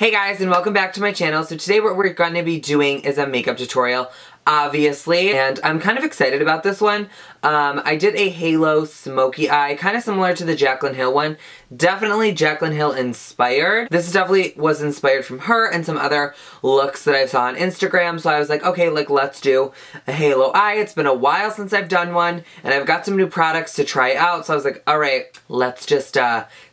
Hey guys, and welcome back to my channel. So today what we're going to be doing is a makeup tutorial, obviously, and I'm kind of excited about this one. I did a halo smoky eye, kind of similar to the Jaclyn Hill one. Definitely Jaclyn Hill inspired. This definitely was inspired from her and some other looks that I saw on Instagram, so I was like, okay, let's do a halo eye. It's been a while since I've done one, and I've got some new products to try out, so I was like, alright, let's just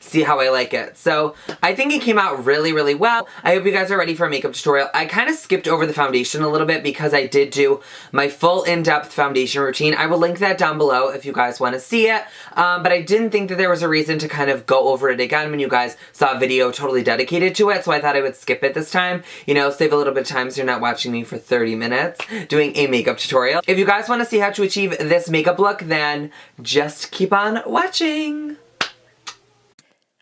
see how I like it. So I think it came out really, really well. I hope you guys are ready for a makeup tutorial. I kind of skipped over the foundation a little bit because I did do my full in-depth foundation routine. I will link that down below if you guys want to see it, but I didn't think that there was a reason to kind of go over it again when you guys saw a video totally dedicated to it, so I thought I would skip it this time, you know, save a little bit of time so you're not watching me for 30 minutes doing a makeup tutorial. If you guys want to see how to achieve this makeup look, then just keep on watching.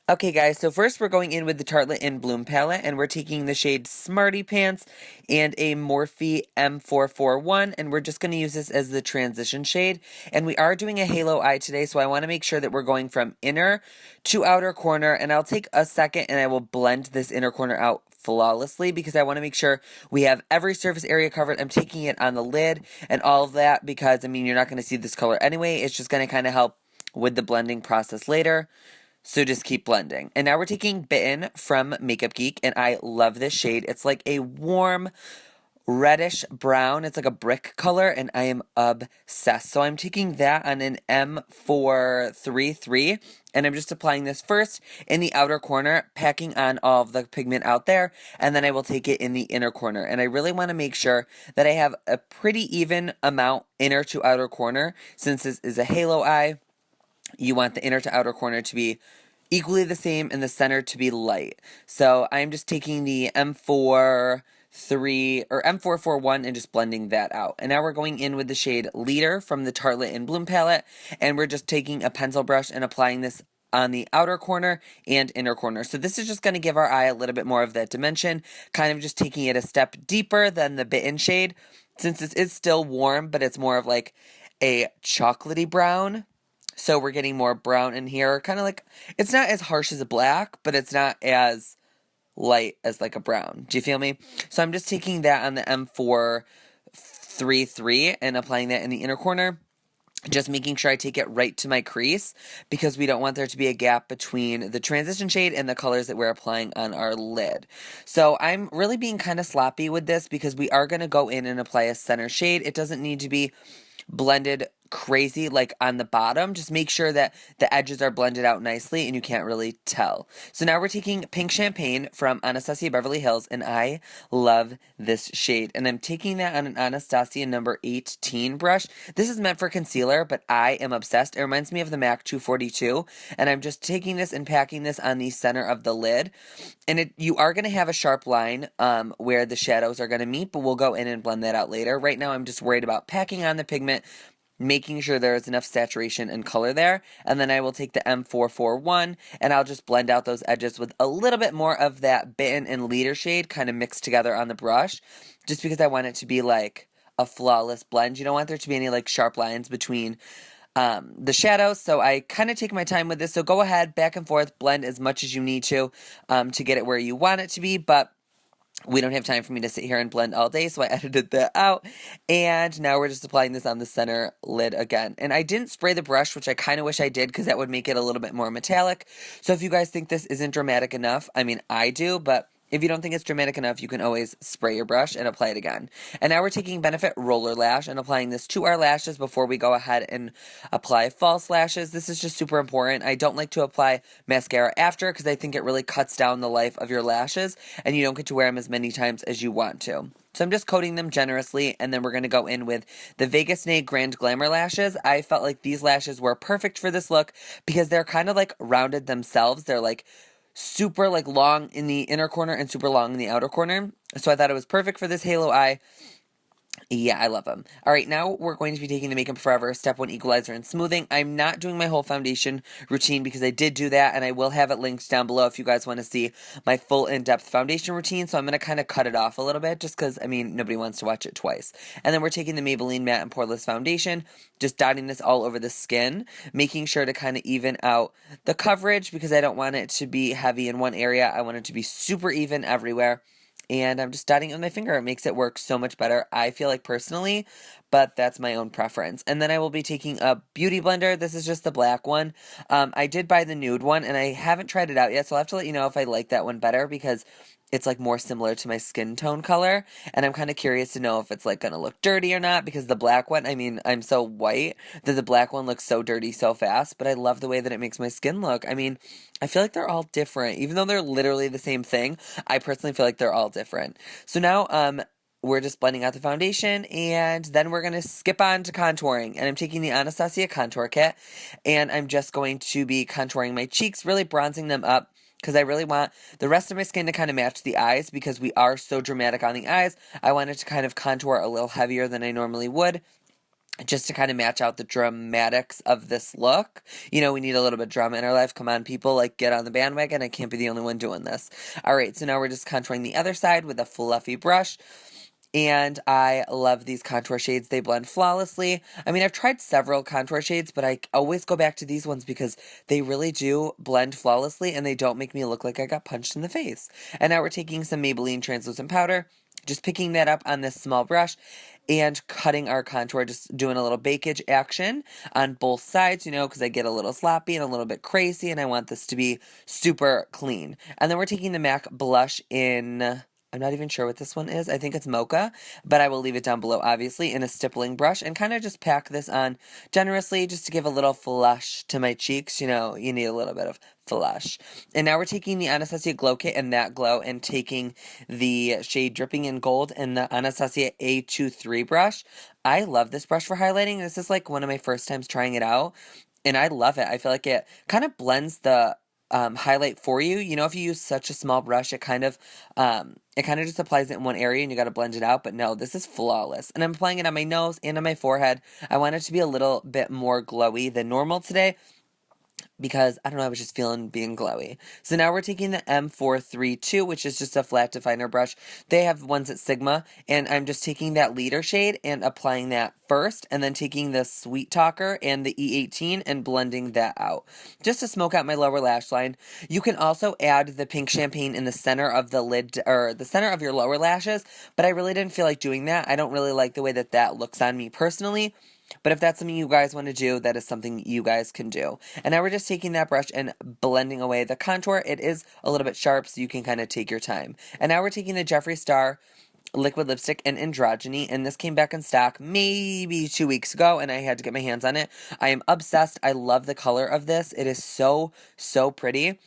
Okay guys, so first we're going in with the Tarte in Bloom palette, and we're taking the shade Smarty Pants and a Morphe M441, and we're just going to use this as the transition shade. And we are doing a halo eye today, so I want to make sure that we're going from inner to outer corner, and I'll take a second and I will blend this inner corner out flawlessly because I want to make sure we have every surface area covered. I'm taking it on the lid and all of that because, I mean, you're not going to see this color anyway. It's just going to kind of help with the blending process later. So just keep blending. And now we're taking Bitten from MakeupGeek, and I love this shade. It's like a warm reddish brown. It's like a brick color, and I am obsessed. So I'm taking that on an M433, and I'm just applying this first in the outer corner, packing on all of the pigment out there, and then I will take it in the inner corner. And I really want to make sure that I have a pretty even amount inner to outer corner. Since this is a halo eye, you want the inner to outer corner to be equally the same and the center to be light. So I'm just taking the M441 and just blending that out. And now we're going in with the shade Leader from the Tarte in Bloom palette, and we're just taking a pencil brush and applying this on the outer corner and inner corner. So this is just going to give our eye a little bit more of that dimension, kind of just taking it a step deeper than the Bitten shade, since this is still warm, but it's more of like a chocolatey brown. So we're getting more brown in here, kind of like, it's not as harsh as a black, but it's not as light as like a brown. Do you feel me? So I'm just taking that on the M433 and applying that in the inner corner. Just making sure I take it right to my crease because we don't want there to be a gap between the transition shade and the colors that we're applying on our lid. So I'm really being kind of sloppy with this because we are going to go in and apply a center shade. It doesn't need to be blended crazy like on the bottom. Just make sure that the edges are blended out nicely and you can't really tell. So now we're taking Pink Champagne from Anastasia Beverly Hills, and I love this shade, and I'm taking that on an Anastasia number 18 brush. This is meant for concealer, but I am obsessed. It reminds me of the MAC 242, and I'm just taking this and packing this on the center of the lid. And you are going to have a sharp line where the shadows are going to meet, but we'll go in and blend that out later. Right now I'm just worried about packing on the pigment, making sure there is enough saturation and color there, and then I will take the M441 and I'll just blend out those edges with a little bit more of that Bitten and Leader shade kind of mixed together on the brush, just because I want it to be like a flawless blend. You don't want there to be any like sharp lines between the shadows, so I kind of take my time with this. So go ahead, back and forth, blend as much as you need to get it where you want it to be, but we don't have time for me to sit here and blend all day, so I edited that out. And now we're just applying this on the center lid again. And I didn't spray the brush, which I kind of wish I did because that would make it a little bit more metallic. So if you guys think this isn't dramatic enough, I mean, I do, but if you don't think it's dramatic enough, you can always spray your brush and apply it again. And now we're taking Benefit Roller Lash and applying this to our lashes before we go ahead and apply false lashes. This is just super important. I don't like to apply mascara after because I think it really cuts down the life of your lashes and you don't get to wear them as many times as you want to. So I'm just coating them generously, and then we're going to go in with the VegasNay Grand Glamour lashes. I felt like these lashes were perfect for this look because they're kind of like rounded themselves. They're like super like long in the inner corner and super long in the outer corner. So I thought it was perfect for this halo eye. Yeah, I love them. All right, now we're going to be taking the MakeupForever Step 1 Equalizer and Smoothing. I'm not doing my whole foundation routine because I did do that, and I will have it linked down below if you guys want to see my full in-depth foundation routine, so I'm going to kind of cut it off a little bit just because, I mean, nobody wants to watch it twice. And then we're taking the Maybelline Matte and Powerless Foundation, just dotting this all over the skin, making sure to kind of even out the coverage because I don't want it to be heavy in one area. I want it to be super even everywhere. And I'm just dotting it with my finger. It makes it work so much better, I feel like personally, but that's my own preference. And then I will be taking a beauty blender. This is just the black one. I did buy the nude one, and I haven't tried it out yet, so I'll have to let you know if I like that one better because it's like more similar to my skin tone color, and I'm kind of curious to know if it's like gonna look dirty or not because the black one, I mean, I'm so white that the black one looks so dirty so fast, but I love the way that it makes my skin look. I mean, I feel like they're all different. Even though they're literally the same thing, I personally feel like they're all different. So now, we're just blending out the foundation, and then we're going to skip on to contouring. And I'm taking the Anastasia Contour Kit, and I'm just going to be contouring my cheeks, really bronzing them up, because I really want the rest of my skin to kind of match the eyes, because we are so dramatic on the eyes. I wanted to kind of contour a little heavier than I normally would, just to kind of match out the dramatics of this look. You know, we need a little bit of drama in our life. Come on, people, like, get on the bandwagon. I can't be the only one doing this. All right, so now we're just contouring the other side with a fluffy brush. And I love these contour shades. They blend flawlessly. I mean, I've tried several contour shades, but I always go back to these ones because they really do blend flawlessly and they don't make me look like I got punched in the face. And now we're taking some Maybelline translucent powder, just picking that up on this small brush and cutting our contour, just doing a little bakeage action on both sides, you know, because I get a little sloppy and a little bit crazy and I want this to be super clean. And then we're taking the MAC blush in, I'm not even sure what this one is. I think it's Mocha, but I will leave it down below, obviously, in a stippling brush, and kind of just pack this on generously just to give a little flush to my cheeks. You know, you need a little bit of flush. And now we're taking the Anastasia Glow Kit and That Glow and taking the shade Dripping in Gold and the Anastasia A23 brush. I love this brush for highlighting. This is like one of my first times trying it out, and I love it. I feel like it kind of blends the highlight for you. You know, if you use such a small brush, it kind of just applies it in one area and you got to blend it out. But no, this is flawless. And I'm applying it on my nose and on my forehead. I want it to be a little bit more glowy than normal today, because, I don't know, I was just feeling being glowy. So now we're taking the M432, which is just a flat definer brush. They have ones at Sigma, and I'm just taking that leader shade and applying that first, and then taking the Sweet Talker and the E18 and blending that out, just to smoke out my lower lash line. You can also add the pink champagne in the center of the lid, or the center of your lower lashes, but I really didn't feel like doing that. I don't really like the way that that looks on me personally. But if that's something you guys want to do, that is something you guys can do. And now we're just taking that brush and blending away the contour. It is a little bit sharp, so you can kind of take your time. And now we're taking the Jeffree Star liquid lipstick in Androgyny, and this came back in stock maybe 2 weeks ago, and I had to get my hands on it. I am obsessed. I love the color of this. It is so, so pretty.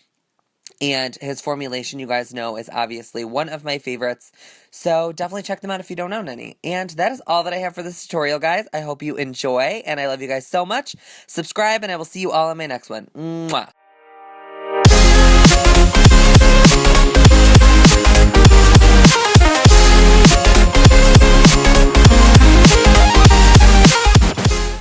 And his formulation, you guys know, is obviously one of my favorites. So definitely check them out if you don't own any. And that is all that I have for this tutorial, guys. I hope you enjoy, and I love you guys so much. Subscribe, and I will see you all in my next one. Mwah.